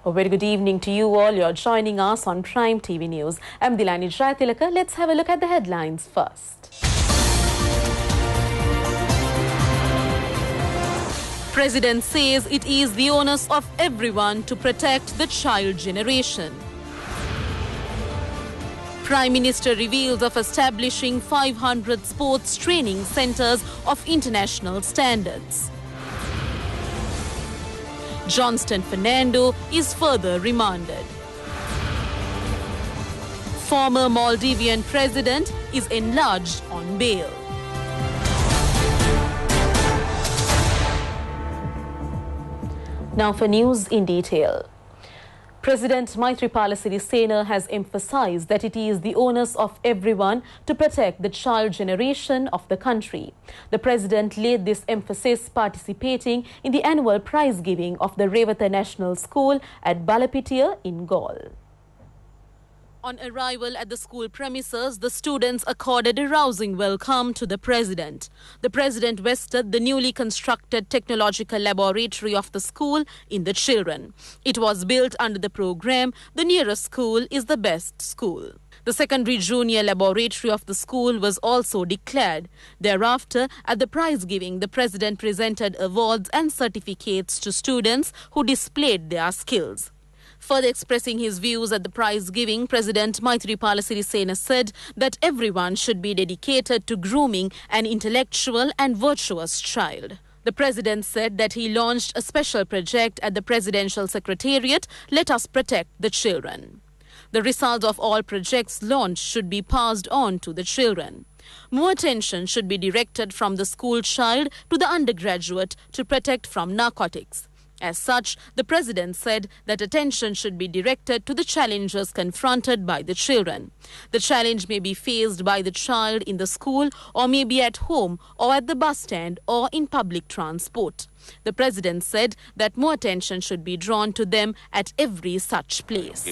A very good evening to you all. You're joining us on Prime TV News. I'm Dilani Jayatilaka. Let's have a look at the headlines first. President says it is the onus of everyone to protect the child generation. Prime Minister reveals of establishing 500 sports training centres of international standards. Johnston Fernando is further remanded. Former Maldivian president is enlarged on bail. Now for news in detail. President Maithripala Sirisena has emphasized that it is the onus of everyone to protect the child generation of the country. The president laid this emphasis participating in the annual prize giving of the Revata National School at Balapitia in Galle. On arrival at the school premises, the students accorded a rousing welcome to the president. The president vested the newly constructed technological laboratory of the school in the children. It was built under the program, "The Nearest School is the Best School." The secondary junior laboratory of the school was also declared. Thereafter, at the prize giving, the president presented awards and certificates to students who displayed their skills. Further expressing his views at the prize giving, President Maithripala Sirisena said that everyone should be dedicated to grooming an intellectual and virtuous child. The president said that he launched a special project at the Presidential Secretariat, "Let Us Protect the Children." The result of all projects launched should be passed on to the children. More attention should be directed from the school child to the undergraduate to protect from narcotics. As such, the president said that attention should be directed to the challenges confronted by the children. The challenge may be faced by the child in the school or may be at home or at the bus stand or in public transport. The president said that more attention should be drawn to them at every such place.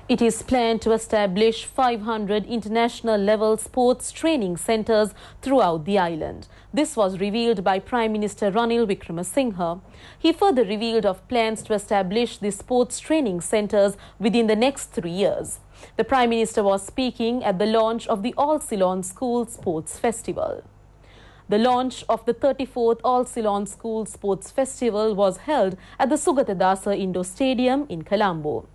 It is planned to establish 500 international-level sports training centres throughout the island. This was revealed by Prime Minister Ranil Wickremesinghe. He further revealed of plans to establish the sports training centres within the next 3 years. The Prime Minister was speaking at the launch of the All Ceylon School Sports Festival. The launch of the 34th All Ceylon School Sports Festival was held at the Sugatadasa Indoor Stadium in Colombo.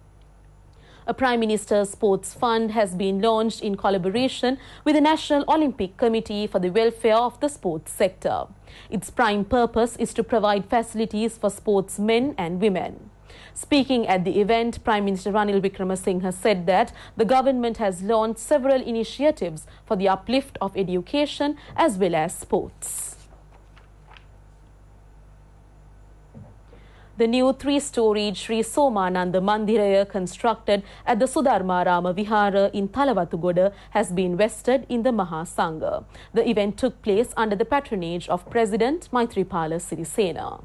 A Prime Minister's Sports Fund has been launched in collaboration with the National Olympic Committee for the welfare of the sports sector. Its prime purpose is to provide facilities for sportsmen and women. Speaking at the event, Prime Minister Ranil Wickremesinghe said that the government has launched several initiatives for the uplift of education as well as sports. The new 3-storied Sri Somananda Mandiraya constructed at the Sudarmarama Vihara in Thalawathugoda has been vested in the Mahasangha. The event took place under the patronage of President Maithripala Sirisena.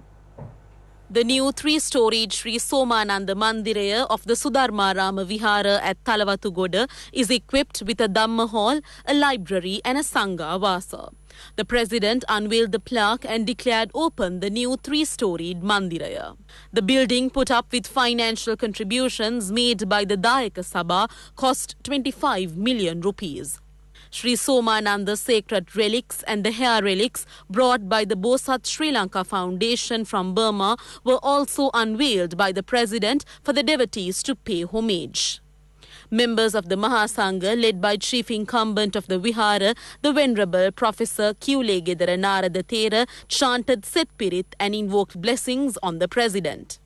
The new 3-storied Sri Somananda Mandiraya of the Sudarmarama Vihara at Thalawathugoda is equipped with a Dhamma hall, a library and a Sangha Vasa. The president unveiled the plaque and declared open the new 3-storied Mandiraya. The building, put up with financial contributions made by the Dayaka Sabha, cost 25 million rupees. Sri Somananda's sacred relics and the hair relics brought by the Bosat Sri Lanka Foundation from Burma were also unveiled by the president for the devotees to pay homage. Members of the Mahasangha, led by Chief Incumbent of the Vihara, the Venerable Professor Kyulegedara Narada Thera, chanted Setpirit and invoked blessings on the president.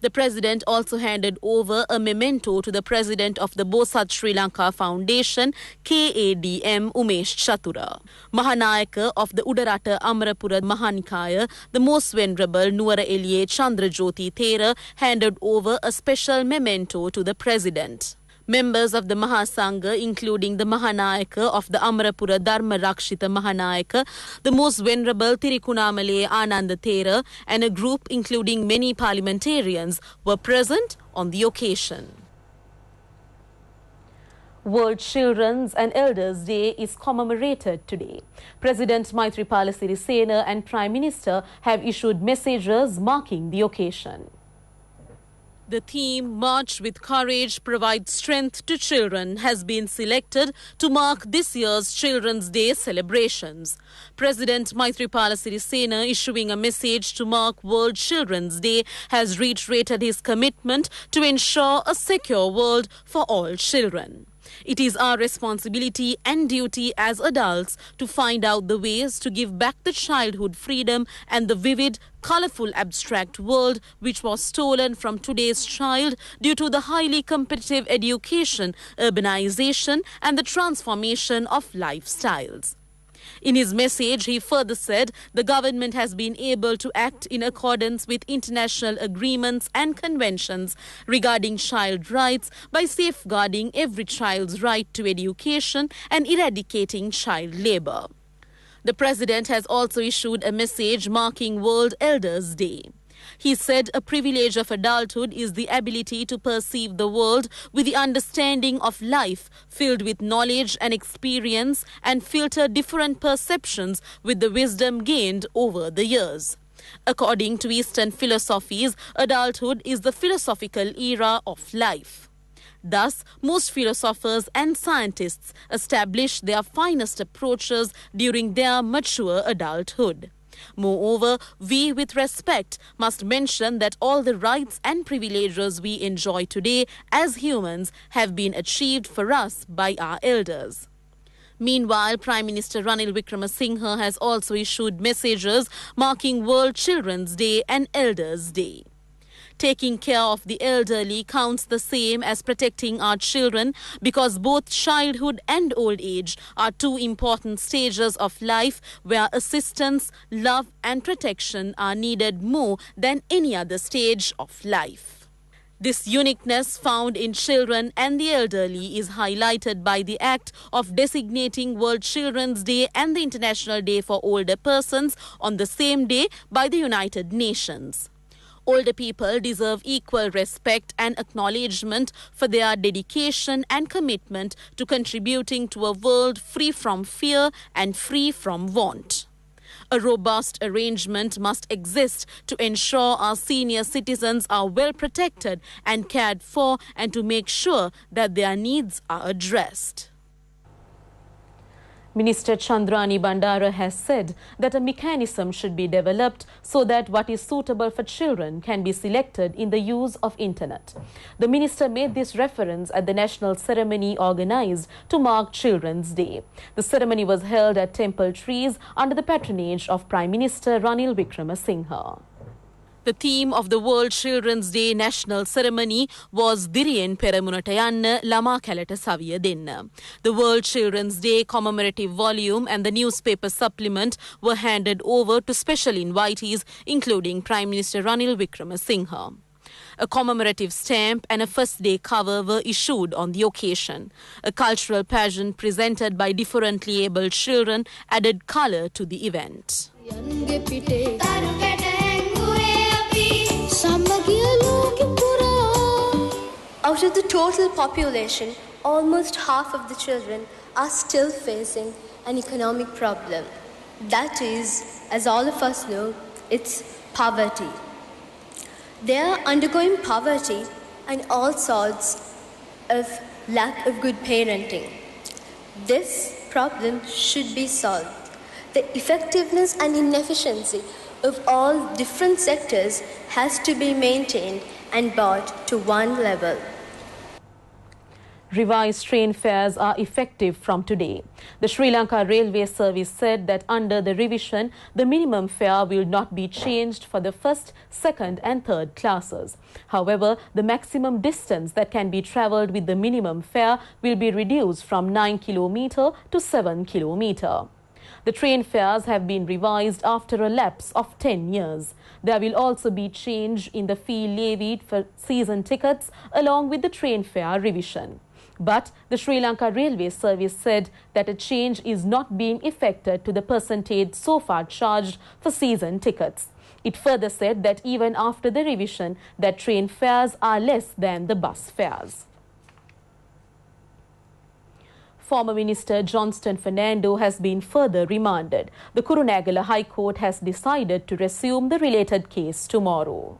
The president also handed over a memento to the president of the Bosat Sri Lanka Foundation, KADM Umesh Chatura. Mahanayaka of the Udarata Amarapura Mahanikaya, the Most Venerable Nuwara Eliye Chandrajyoti Thera, handed over a special memento to the president. Members of the Mahasangha, including the Mahanayaka of the Amarapura Dharma Rakshita Mahanayaka, the Most Venerable Tirikunnamale Ananda Thera, and a group including many parliamentarians were present on the occasion. World Children's and Elders' Day is commemorated today. President Maithripala Sirisena and Prime Minister have issued messages marking the occasion. The theme, March with Courage, Provide Strength to Children, has been selected to mark this year's Children's Day celebrations. President Maithripala Sirisena, issuing a message to mark World Children's Day, has reiterated his commitment to ensure a secure world for all children. It is our responsibility and duty as adults to find out the ways to give back the childhood freedom and the vivid, colorful, abstract world which was stolen from today's child due to the highly competitive education, urbanization, and the transformation of lifestyles. In his message, he further said the government has been able to act in accordance with international agreements and conventions regarding child rights by safeguarding every child's right to education and eradicating child labor. The president has also issued a message marking World Elders' Day. He said a privilege of adulthood is the ability to perceive the world with the understanding of life, filled with knowledge and experience, and filter different perceptions with the wisdom gained over the years. According to Eastern philosophies, adulthood is the philosophical era of life. Thus, most philosophers and scientists establish their finest approaches during their mature adulthood. Moreover, we with respect must mention that all the rights and privileges we enjoy today as humans have been achieved for us by our elders. Meanwhile, Prime Minister Ranil Wickremesinghe has also issued messages marking World Children's Day and Elders' Day. Taking care of the elderly counts the same as protecting our children because both childhood and old age are two important stages of life where assistance, love and protection are needed more than any other stage of life. This uniqueness found in children and the elderly is highlighted by the act of designating World Children's Day and the International Day for Older Persons on the same day by the United Nations. Older people deserve equal respect and acknowledgement for their dedication and commitment to contributing to a world free from fear and free from want. A robust arrangement must exist to ensure our senior citizens are well protected and cared for and to make sure that their needs are addressed. Minister Chandrani Bandara has said that a mechanism should be developed so that what is suitable for children can be selected in the use of internet. The minister made this reference at the national ceremony organized to mark Children's Day. The ceremony was held at Temple Trees under the patronage of Prime Minister Ranil Wickremesinghe. The theme of the World Children's Day national ceremony was Diriyen Peramunata Yanna Lama Kalata Saviya Denna. The World Children's Day commemorative volume and the newspaper supplement were handed over to special invitees, including Prime Minister Ranil Wickremesinghe. A commemorative stamp and a first day cover were issued on the occasion. A cultural pageant presented by differently abled children added colour to the event. Out of the total population, almost half of the children are still facing an economic problem. That is, as all of us know, it's poverty. They are undergoing poverty and all sorts of lack of good parenting. This problem should be solved. The effectiveness and inefficiency of all different sectors has to be maintained and brought to one level. Revised train fares are effective from today. The Sri Lanka Railway Service said that under the revision, the minimum fare will not be changed for the first, second and third classes. However, the maximum distance that can be travelled with the minimum fare will be reduced from 9 km to 7 km. The train fares have been revised after a lapse of 10 years. There will also be change in the fee levied for season tickets along with the train fare revision. But the Sri Lanka Railway Service said that a change is not being effected to the percentage so far charged for season tickets. It further said that even after the revision, that train fares are less than the bus fares. Former Minister Johnston Fernando has been further remanded. The Kurunegala High Court has decided to resume the related case tomorrow.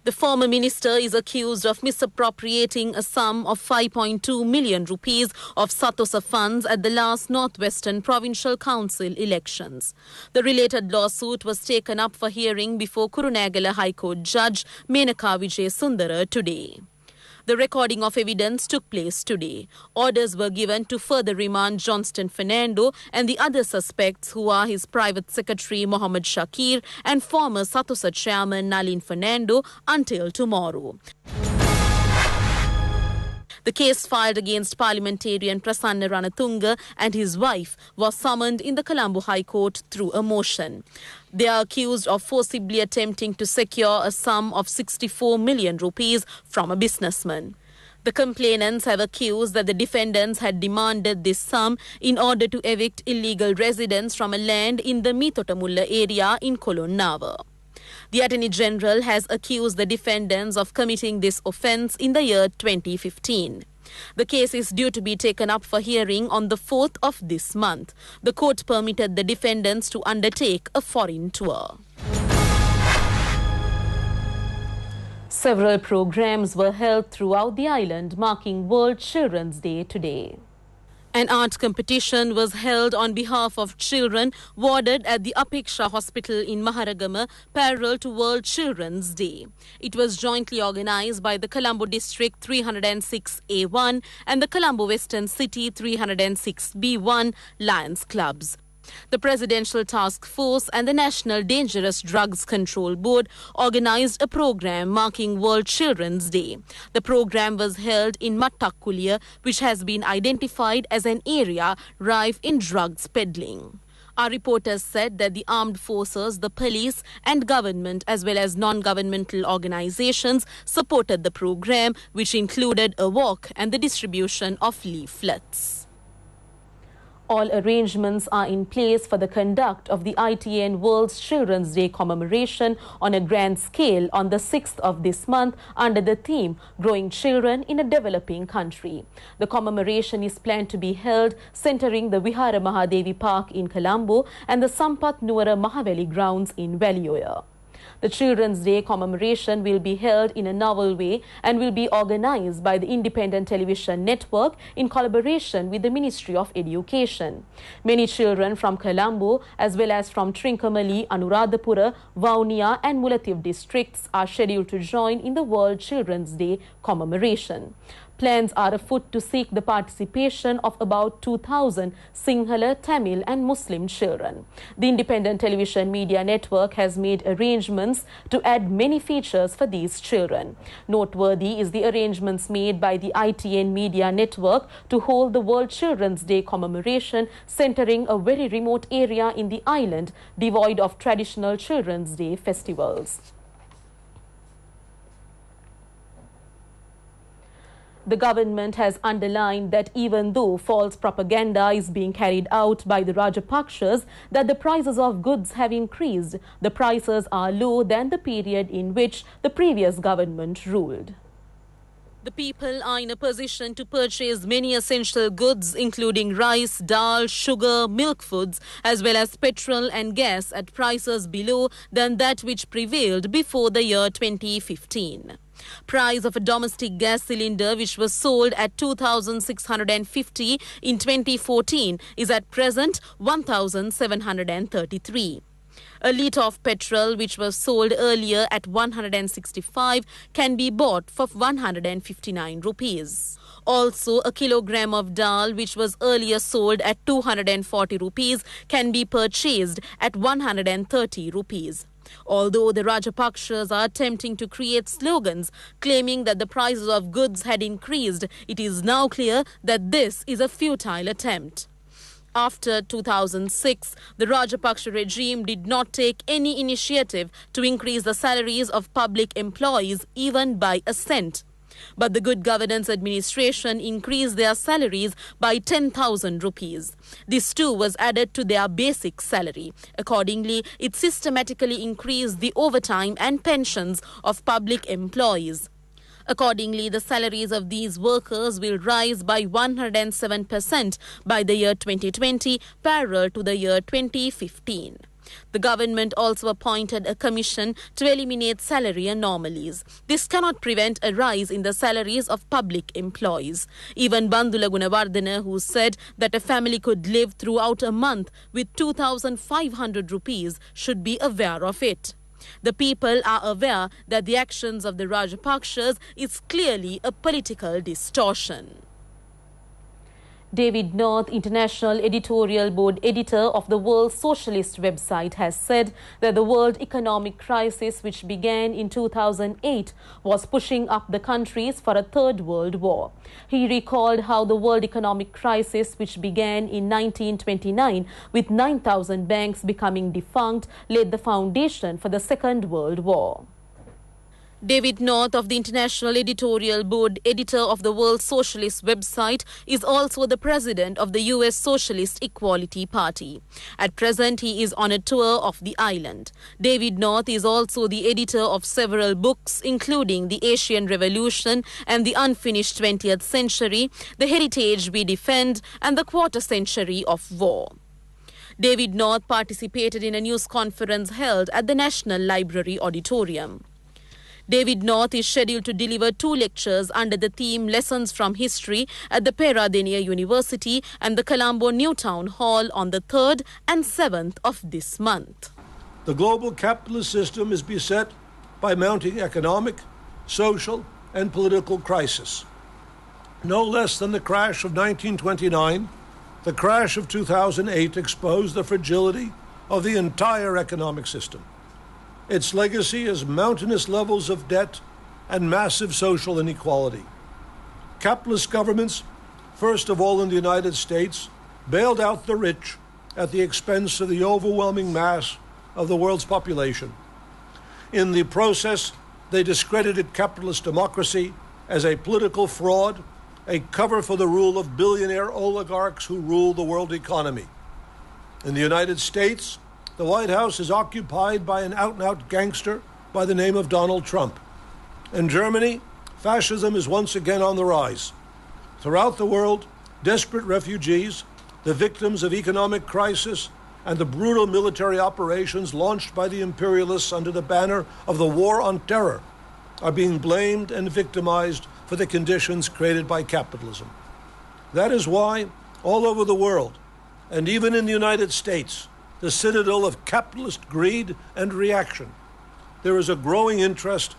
The former minister is accused of misappropriating a sum of 5.2 million rupees of Satosa funds at the last Northwestern Provincial Council elections. The related lawsuit was taken up for hearing before Kurunegala High Court Judge Menaka Vijay Sundara today. The recording of evidence took place today. Orders were given to further remand Johnston Fernando and the other suspects, who are his private secretary Mohammed Shakir and former Satosa chairman Nalin Fernando, until tomorrow. The case filed against parliamentarian Prasanna Ranatunga and his wife was summoned in the Colombo High Court through a motion. They are accused of forcibly attempting to secure a sum of 64 million rupees from a businessman. The complainants have accused that the defendants had demanded this sum in order to evict illegal residents from a land in the Mitotamulla area in Kolonnava. The Attorney General has accused the defendants of committing this offence in the year 2015. The case is due to be taken up for hearing on the 4th of this month. The court permitted the defendants to undertake a foreign tour. Several programs were held throughout the island marking World Children's Day today. An art competition was held on behalf of children warded at the Apeksha Hospital in Maharagama, parallel to World Children's Day. It was jointly organized by the Colombo District 306A1 and the Colombo Western City 306B1 Lions Clubs. The Presidential Task Force and the National Dangerous Drugs Control Board organized a program marking World Children's Day. The program was held in Mattakulia, which has been identified as an area rife in drugs peddling. Our reporters said that the armed forces, the police and government as well as non-governmental organizations supported the program, which included a walk and the distribution of leaflets. All arrangements are in place for the conduct of the ITN World Children's Day commemoration on a grand scale on the 6th of this month under the theme Growing Children in a Developing Country. The commemoration is planned to be held centering the Vihara Mahadevi Park in Colombo and the Sampath Nuwara Mahaveli grounds in Velioya. The Children's Day commemoration will be held in a novel way and will be organized by the Independent Television Network in collaboration with the Ministry of Education. Many children from Colombo as well as from Trincomalee, Anuradhapura, Vaunia and Mullaitivu districts are scheduled to join in the World Children's Day commemoration. Plans are afoot to seek the participation of about 2,000 Sinhala, Tamil and Muslim children. The Independent Television Media Network has made arrangements to add many features for these children. Noteworthy is the arrangements made by the ITN Media Network to hold the World Children's Day commemoration centering a very remote area in the island devoid of traditional Children's Day festivals. The government has underlined that even though false propaganda is being carried out by the Rajapakshas that the prices of goods have increased, the prices are lower than the period in which the previous government ruled. The people are in a position to purchase many essential goods including rice, dal, sugar, milk foods as well as petrol and gas at prices below than that which prevailed before the year 2015. Price of a domestic gas cylinder which was sold at 2,650 in 2014 is at present 1,733. A litre of petrol which was sold earlier at 165 can be bought for 159 rupees. Also, a kilogram of dal which was earlier sold at 240 rupees can be purchased at 130 rupees. Although the Rajapakshas are attempting to create slogans claiming that the prices of goods had increased, it is now clear that this is a futile attempt. After 2006, the Rajapaksa regime did not take any initiative to increase the salaries of public employees even by a cent. But the Good Governance Administration increased their salaries by 10,000 rupees. This too was added to their basic salary. Accordingly, it systematically increased the overtime and pensions of public employees. Accordingly, the salaries of these workers will rise by 107% by the year 2020, parallel to the year 2015. The government also appointed a commission to eliminate salary anomalies. This cannot prevent a rise in the salaries of public employees. Even Bandula Gunawardena, who said that a family could live throughout a month with 2,500 rupees, should be aware of it. The people are aware that the actions of the Rajapakshas is clearly a political distortion. David North, International Editorial Board Editor of the World Socialist website, has said that the world economic crisis, which began in 2008, was pushing up the countries for a third world war. He recalled how the world economic crisis, which began in 1929 with 9,000 banks becoming defunct, laid the foundation for the Second World War. David North of the International Editorial Board, editor of the World Socialist website, is also the president of the US Socialist Equality Party. At present, he is on a tour of the island. David North is also the editor of several books, including The Asian Revolution and the Unfinished 20th Century, The Heritage We Defend, and The Quarter Century of War. David North participated in a news conference held at the National Library Auditorium. David North is scheduled to deliver 2 lectures under the theme Lessons from History at the Peradeniya University and the Colombo Newtown Hall on the 3rd and 7th of this month. The global capitalist system is beset by mounting economic, social, and political crisis. No less than the crash of 1929, the crash of 2008 exposed the fragility of the entire economic system. Its legacy is mountainous levels of debt and massive social inequality. Capitalist governments, first of all in the United States, bailed out the rich at the expense of the overwhelming mass of the world's population. In the process, they discredited capitalist democracy as a political fraud, a cover for the rule of billionaire oligarchs who rule the world economy. In the United States, the White House is occupied by an out-and-out gangster by the name of Donald Trump. In Germany, fascism is once again on the rise. Throughout the world, desperate refugees, the victims of economic crisis, and the brutal military operations launched by the imperialists under the banner of the War on Terror are being blamed and victimized for the conditions created by capitalism. That is why, all over the world, and even in the United States, the citadel of capitalist greed and reaction, there is a growing interest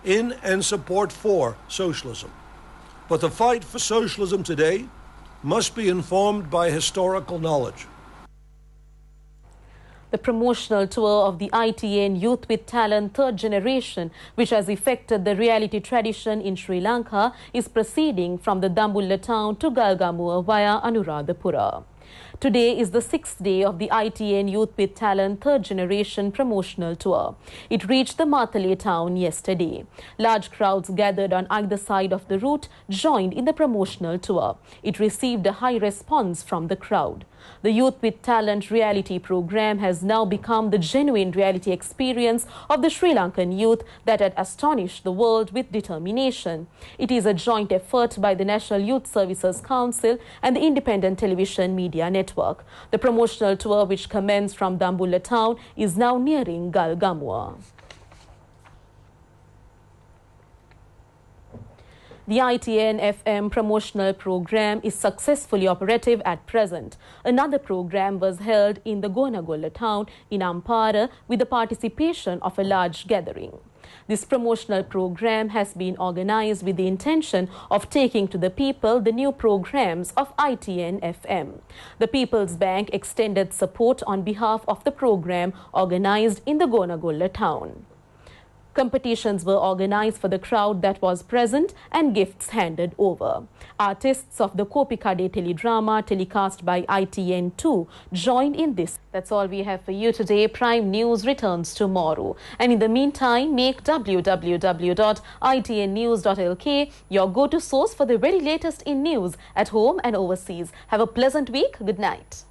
in and support for socialism. But the fight for socialism today must be informed by historical knowledge. The promotional tour of the ITN Youth with Talent Third Generation, which has affected the reality tradition in Sri Lanka, is proceeding from the Dambulla town to Galgamuwa via Anuradhapura. Today is the 6th day of the ITN Youth with Talent Third Generation promotional tour. It reached the Mathale town yesterday. Large crowds gathered on either side of the route joined in the promotional tour. It received a high response from the crowd. The Youth with Talent reality program has now become the genuine reality experience of the Sri Lankan youth that had astonished the world with determination. It is a joint effort by the National Youth Services Council and the Independent Television Media Network. The promotional tour, which commenced from Dambulla town, is now nearing Galgamuwa. The ITN FM promotional program is successfully operative at present. Another program was held in the Gonagolla town in Ampara with the participation of a large gathering. This promotional program has been organized with the intention of taking to the people the new programs of ITN FM. The People's Bank extended support on behalf of the program organized in the Gonagolla town. Competitions were organized for the crowd that was present and gifts handed over. Artists of the Kopikade teledrama telecast by ITN2 joined in this. That's all we have for you today. Prime News returns tomorrow. And in the meantime, make www.itnnews.lk your go-to source for the very latest in news at home and overseas. Have a pleasant week. Good night.